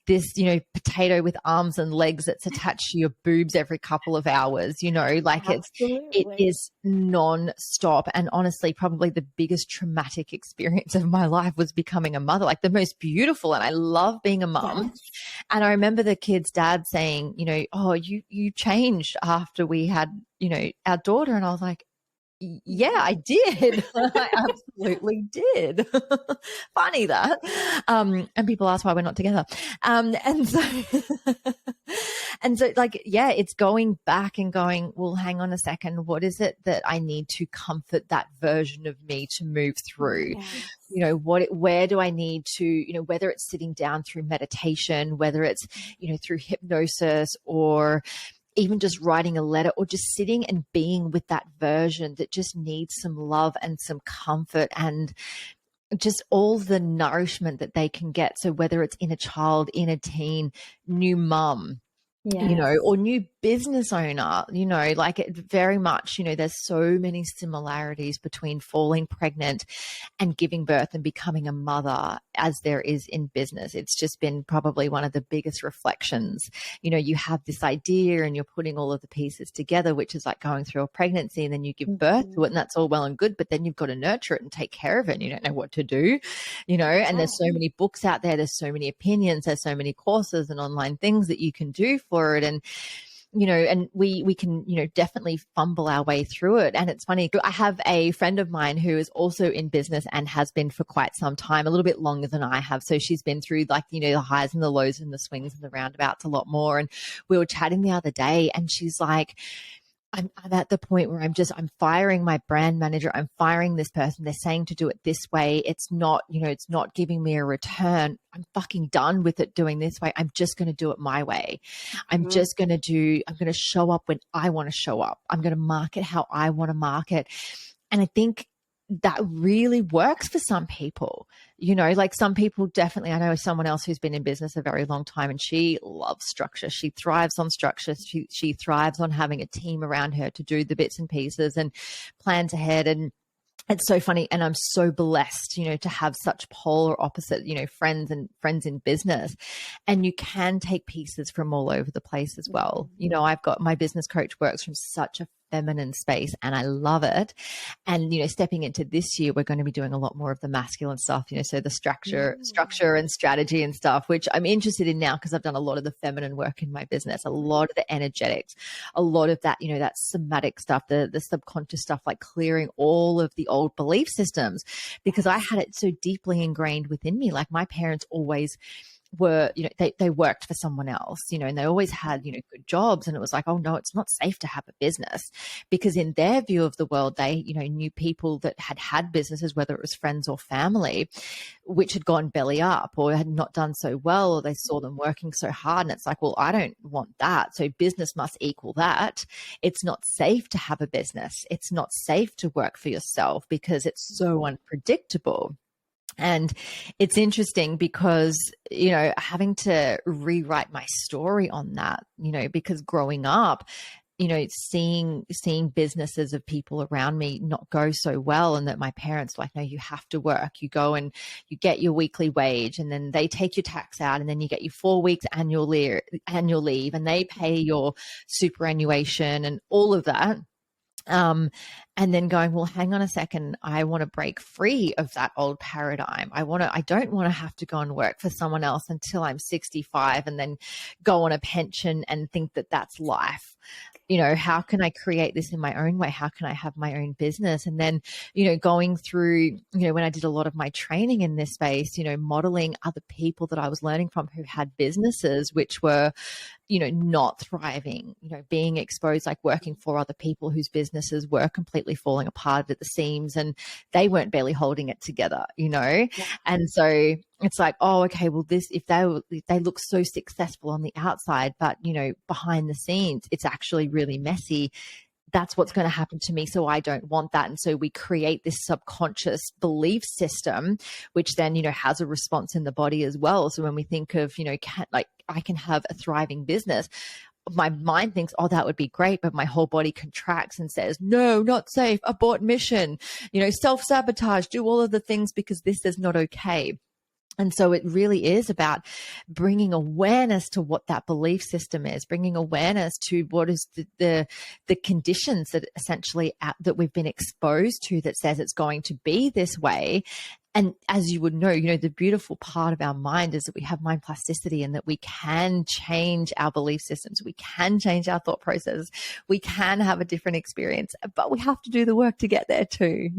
potato with arms and legs that's attached to your boobs every couple of hours, like it Absolutely. is non-stop. And honestly, probably the biggest traumatic experience of my life was becoming a mother, like the most beautiful. And I love being a mom. Yes. And I remember the kid's dad saying, oh, you changed after we had, our daughter. And I was like, yeah, I did. I absolutely did. Funny that. And people ask why we're not together. And so, like, yeah, it's going back and going, well, hang on a second. What is it that I need to comfort that version of me to move through? Yes. Where do I need to, whether it's sitting down through meditation, whether it's, through hypnosis, or even just writing a letter, or just sitting and being with that version that just needs some love and some comfort and just all the nourishment that they can get. So whether it's in a child, in a teen, new mum, Yes. or new business owner, like it very much, there's so many similarities between falling pregnant and giving birth and becoming a mother as there is in business. It's just been probably one of the biggest reflections. You have this idea and you're putting all of the pieces together, which is like going through a pregnancy, and then you give birth to it, and that's all well and good, but then you've got to nurture it and take care of it, and you don't know what to do, and there's so many books out there, there's so many opinions, there's so many courses and online things that you can do for it. And and we can, definitely fumble our way through it. And it's funny, I have a friend of mine who is also in business and has been for quite some time, a little bit longer than I have. So she's been through, like, the highs and the lows and the swings and the roundabouts a lot more. And we were chatting the other day, and she's like, I'm at the point where I'm firing my brand manager. I'm firing this person. They're saying to do it this way. It's not, it's not giving me a return. I'm fucking done with it doing this way. I'm just going to do it my way. I'm going to show up when I want to show up. I'm going to market how I want to market. And I think that really works for some people, like some people definitely, I know someone else who's been in business a very long time, and she loves structure. She thrives on structure. She thrives on having a team around her to do the bits and pieces and plans ahead. And it's so funny. And I'm so blessed, to have such polar opposite, friends in business. And you can take pieces from all over the place as well. I've got my business coach works from such a feminine space, and I love it. And stepping into this year, we're going to be doing a lot more of the masculine stuff, so the structure and strategy and stuff, which I'm interested in now because I've done a lot of the feminine work in my business, a lot of the energetics, a lot of that, that somatic stuff, the subconscious stuff, like clearing all of the old belief systems, because I had it so deeply ingrained within me. Like my parents always were, they worked for someone else, and they always had, good jobs. And it was like, oh no, it's not safe to have a business, because in their view of the world, they, knew people that had businesses, whether it was friends or family, which had gone belly up or had not done so well, or they saw them working so hard. And it's like, well, I don't want that. So business must equal that. It's not safe to have a business. It's not safe to work for yourself because it's so unpredictable. And it's interesting because, having to rewrite my story on that, because growing up, seeing businesses of people around me not go so well, and that my parents were like, no, you have to work. You go and you get your weekly wage, and then they take your tax out, and then you get your 4 weeks annual leave, and they pay your superannuation and all of that. And then going, well, hang on a second, I want to break free of that old paradigm. I don't want to have to go and work for someone else until I'm 65 and then go on a pension and think that that's life. How can I create this in my own way? How can I have my own business? And then, going through, when I did a lot of my training in this space, modeling other people that I was learning from who had businesses which were, not thriving, being exposed, like working for other people whose businesses were completely falling apart at the seams, and they weren't barely holding it together, Yeah. And so it's like, oh, okay, well, if they look so successful on the outside, but, behind the scenes, it's actually really messy. that's what's going to happen to me. So I don't want that. And so we create this subconscious belief system, which then, has a response in the body as well. So when we think of, I can have a thriving business, my mind thinks, oh, that would be great. But my whole body contracts and says, no, not safe, abort mission, self-sabotage, do all of the things because this is not okay. And so it really is about bringing awareness to what that belief system is, bringing awareness to what is the conditions that essentially that we've been exposed to that says it's going to be this way. And as you would know, the beautiful part of our mind is that we have mind plasticity and that we can change our belief systems. We can change our thought process. We can have a different experience, but we have to do the work to get there too,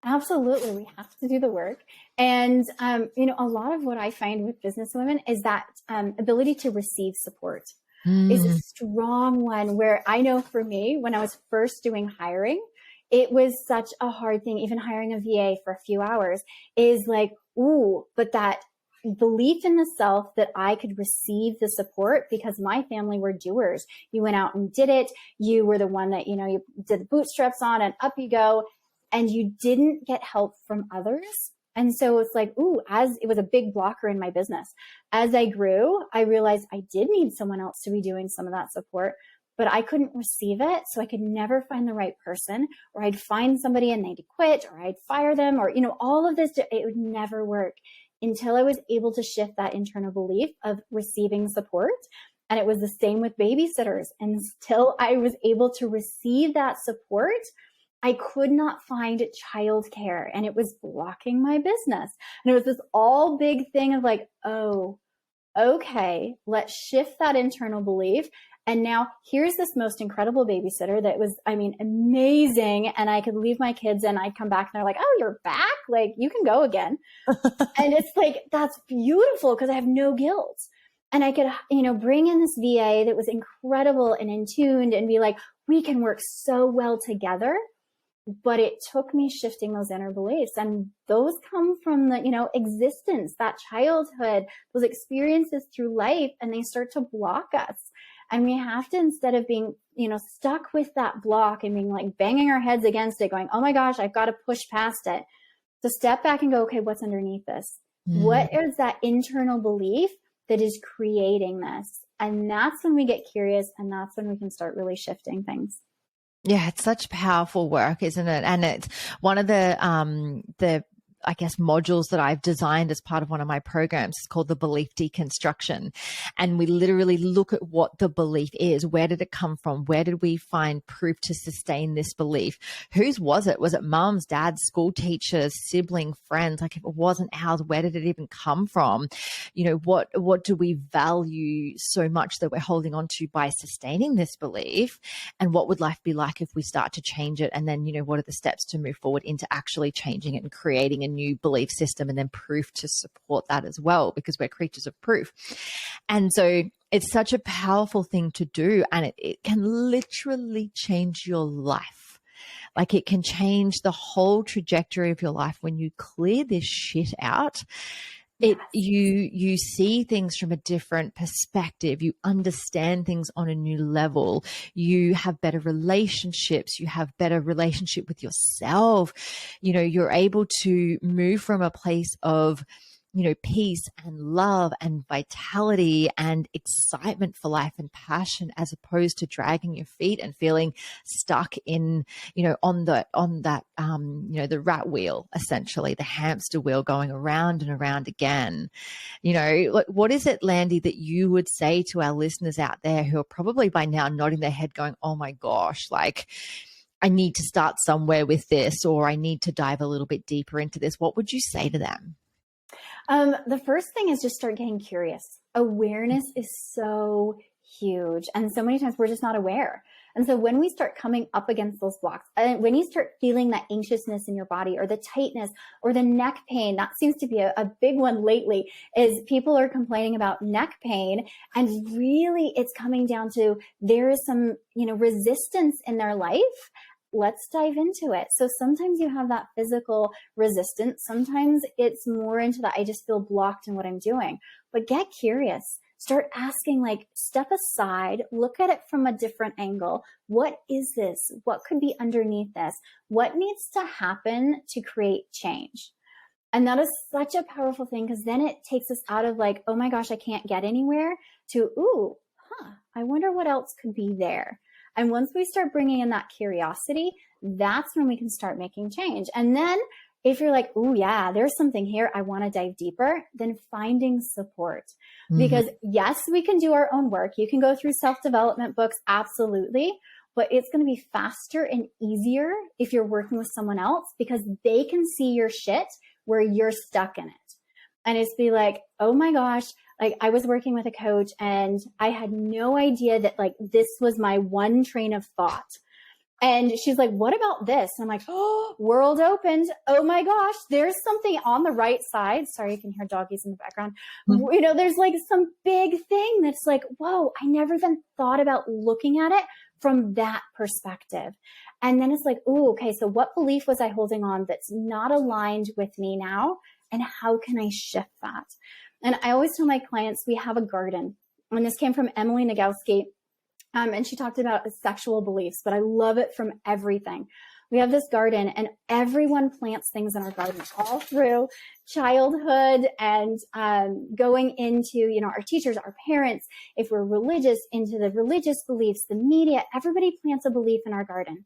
Absolutely. We have to do the work. And, a lot of what I find with business women is that ability to receive support is a strong one, where I know for me, when I was first doing hiring, it was such a hard thing. Even hiring a VA for a few hours is like, ooh, but that belief in the self that I could receive the support because my family were doers. You went out and did it. You were the one that, you did the bootstraps on and up you go. And you didn't get help from others. And so it's like, ooh, as it was a big blocker in my business. As I grew, I realized I did need someone else to be doing some of that support, but I couldn't receive it. So I could never find the right person, or I'd find somebody and they'd quit, or I'd fire them, or, all of this, it would never work until I was able to shift that internal belief of receiving support. And it was the same with babysitters. Until I was able to receive that support, I could not find childcare, and it was blocking my business. And it was this all big thing of like, oh, okay, let's shift that internal belief. And now here's this most incredible babysitter that was, amazing. And I could leave my kids and I'd come back and they're like, oh, you're back? Like, you can go again. And it's like, that's beautiful because I have no guilt. And I could, bring in this VA that was incredible and in tuned and be like, we can work so well together. But it took me shifting those inner beliefs, and those come from the, existence, that childhood, those experiences through life, and they start to block us. And we have to, instead of being, stuck with that block and being like banging our heads against it, going, oh my gosh, I've got to push past it, to step back and go, okay, what's underneath this? What is that internal belief that is creating this? And that's when we get curious, and that's when we can start really shifting things. Yeah, it's such powerful work, isn't it? And it's one of the I guess, modules that I've designed as part of one of my programs. It's called the belief deconstruction. And we literally look at what the belief is. Where did it come from? Where did we find proof to sustain this belief? Whose was it? Was it mom's, dad's, school teachers, sibling, friends? Like, if it wasn't ours, where did it even come from? You know, what do we value so much that we're holding on to by sustaining this belief? And what would life be like if we start to change it? And then, you know, what are the steps to move forward into actually changing it and creating a new belief system, and then proof to support that as well, because we're creatures of proof. And so it's such a powerful thing to do, and it can literally change your life. Like, it can change the whole trajectory of your life when you clear this shit out. You see things from a different perspective. You understand things on a new level. You have better relationships. You have better relationship with yourself. You know, you're able to move from a place of, you know, peace and love and vitality and excitement for life and passion, as opposed to dragging your feet and feeling stuck in, you know, on that, you know, the rat wheel, essentially, the hamster wheel going around and around again. You know, like, what is it, Landy, that you would say to our listeners out there who are probably by now nodding their head going, oh my gosh, like, I need to start somewhere with this, or I need to dive a little bit deeper into this? What would you say to them? The first thing is just start getting curious. Awareness is so huge. And so many times we're just not aware. And so when we start coming up against those blocks, and when you start feeling that anxiousness in your body, or the tightness, or the neck pain, that seems to be a big one lately, is people are complaining about neck pain. And really it's coming down to, there is some, you know, resistance in their life. Let's dive into it. So sometimes you have that physical resistance. Sometimes it's more into that, I just feel blocked in what I'm doing. But get curious. start asking, like, step aside, look at it from a different angle. What is this? What could be underneath this? What needs to happen to create change? And that is such a powerful thing, because then it takes us out of like, oh my gosh, I can't get anywhere, to, ooh, I wonder what else could be there. And once we start bringing in that curiosity, that's when we can start making change. And then if you're like, oh yeah, there's something here, I want to dive deeper, then finding support. Because yes, we can do our own work. You can go through self-development books, absolutely. But it's going to be faster and easier if you're working with someone else, because they can see your shit where you're stuck in it. And it's be like, oh my gosh, like I was working with a coach and I had no idea that like this was my one train of thought. And she's like, what about this? And I'm like, oh, world opened. Oh my gosh, there's something on the right side. Sorry, you can hear doggies in the background. You know, there's like some big thing that's like, whoa, I never even thought about looking at it from that perspective. And then it's like, oh, okay, so what belief was I holding on that's not aligned with me now? And how can I shift that? And I always tell my clients, we have a garden. And this came from Emily Nagowski. And she talked about sexual beliefs, but I love it from everything. We have this garden and everyone plants things in our garden all through childhood and going into, you know, our teachers, our parents, if we're religious, into the religious beliefs, the media, everybody plants a belief in our garden.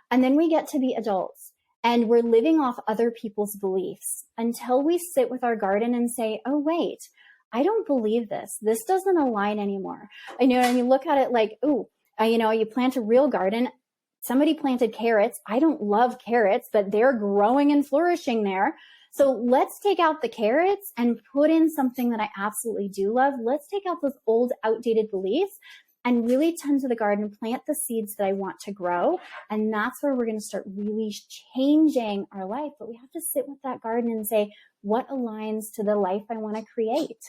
And then we get to be adults and we're living off other people's beliefs until we sit with our garden and say, oh, wait, I don't believe this. This doesn't align anymore. I know, and you look at it like, ooh, you know, you plant a real garden. Somebody planted carrots. I don't love carrots, but they're growing and flourishing there. So let's take out the carrots and put in something that I absolutely do love. Let's take out those old, outdated beliefs and really tend to the garden, plant the seeds that I want to grow. And that's where we're going to start really changing our life. But we have to sit with that garden and say, what aligns to the life I want to create?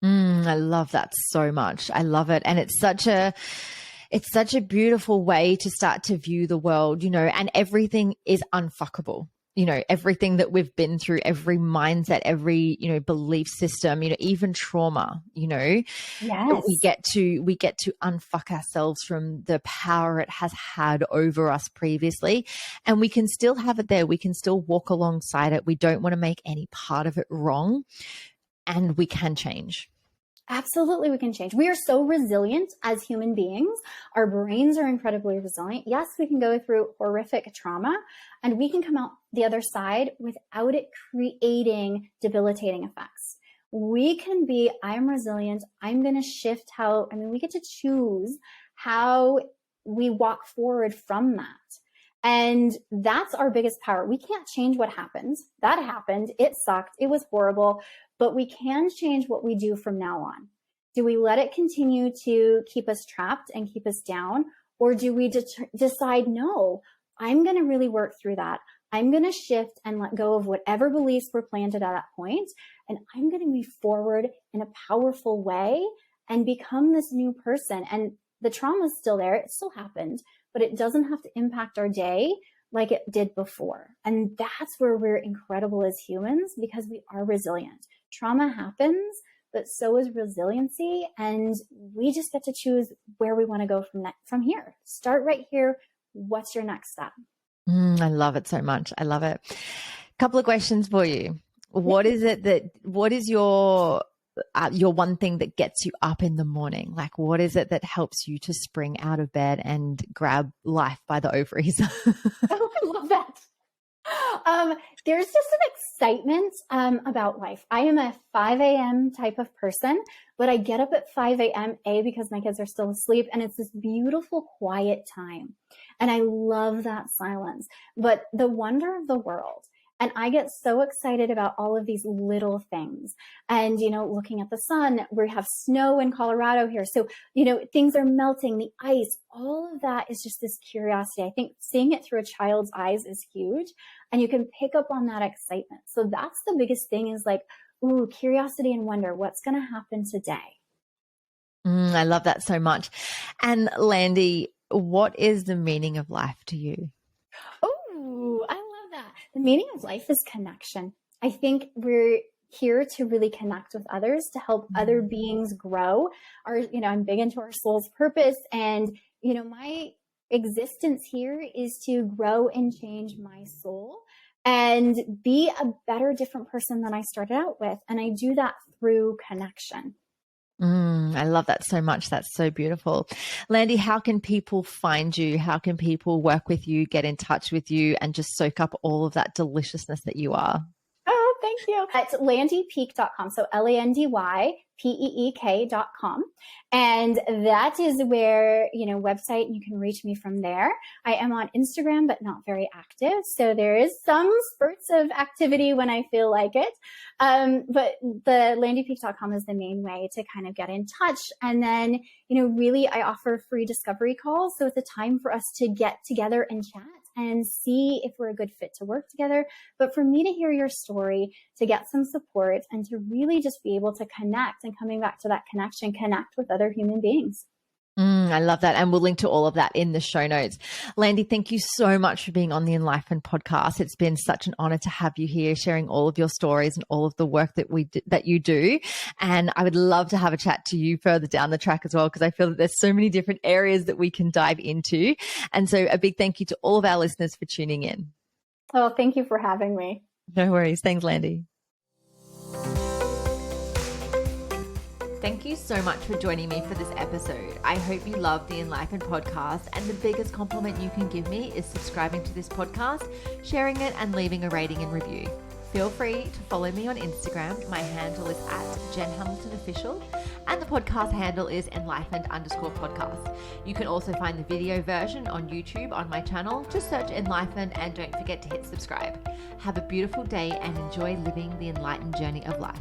I love that so much. I love it. And it's such a beautiful way to start to view the world, you know, and everything is unfuckable. You know, everything that we've been through, every mindset, every, you know, belief system, you know, even trauma, you know, yes. we get to unfuck ourselves from the power it has had over us previously. And we can still have it there. We can still walk alongside it. We don't want to make any part of it wrong, and we can change. Absolutely, we can change. We are so resilient as human beings. Our brains are incredibly resilient. Yes, we can go through horrific trauma and we can come out the other side without it creating debilitating effects. We can be, I'm resilient. I'm going to shift we get to choose how we walk forward from that. And that's our biggest power. We can't change what happens. That happened. It sucked. It was horrible. But we can change what we do from now on. Do we let it continue to keep us trapped and keep us down? Or do we decide, no, I'm going to really work through that. I'm going to shift and let go of whatever beliefs were planted at that point. And I'm going to move forward in a powerful way and become this new person. And the trauma is still there. It still happened, but it doesn't have to impact our day like it did before. And that's where we're incredible as humans, because we are resilient. Trauma happens, but so is resiliency. And we just get to choose where we want to go from here. Start right here. What's your next step? I love it so much. I love it. Couple of questions for you. What is your one thing that gets you up in the morning? Like, what is it that helps you to spring out of bed and grab life by the ovaries? Oh, I love that. There's just an excitement about life. I am a 5 a.m. type of person, but I get up at 5 a.m. because my kids are still asleep, and it's this beautiful quiet time. And I love that silence, but the wonder of the world. And I get so excited about all of these little things. And, you know, looking at the sun, we have snow in Colorado here. So, you know, things are melting, the ice, all of that is just this curiosity. I think seeing it through a child's eyes is huge. And you can pick up on that excitement. So that's the biggest thing, is like, ooh, curiosity and wonder. What's going to happen today? I love that so much. And Landy, what is the meaning of life to you? Oh, I love that. The meaning of life is connection. I think we're here to really connect with others, to help other beings grow. I'm big into our soul's purpose. And, my existence here is to grow and change my soul and be a better, different person than I started out with. And I do that through connection. I love that so much. That's so beautiful. Landy, how can people find you? How can people work with you, get in touch with you, and just soak up all of that deliciousness that you are? Oh, thank you. It's landypeek.com. So LandyPeek.com. And that is where, website, and you can reach me from there. I am on Instagram, but not very active. So there is some spurts of activity when I feel like it. But the landypeek.com is the main way to kind of get in touch. And then, really I offer free discovery calls. So it's a time for us to get together and chat and see if we're a good fit to work together. But for me to hear your story, to get some support, and to really just be able to connect, and coming back to that connection, connect with other human beings. I love that. And we'll link to all of that in the show notes. Landy, thank you so much for being on the Enlightened podcast. It's been such an honor to have you here, sharing all of your stories and all of the work that you do. And I would love to have a chat to you further down the track as well, because I feel that there's so many different areas that we can dive into. And so a big thank you to all of our listeners for tuning in. Oh, thank you for having me. No worries. Thanks, Landy. Thank you so much for joining me for this episode. I hope you love the Enlightened podcast, and the biggest compliment you can give me is subscribing to this podcast, sharing it, and leaving a rating and review. Feel free to follow me on Instagram. My handle is @JenHamiltonOfficial, and the podcast handle is Enlightened_podcast. You can also find the video version on YouTube on my channel. Just search Enlightened, and don't forget to hit subscribe. Have a beautiful day and enjoy living the enlightened journey of life.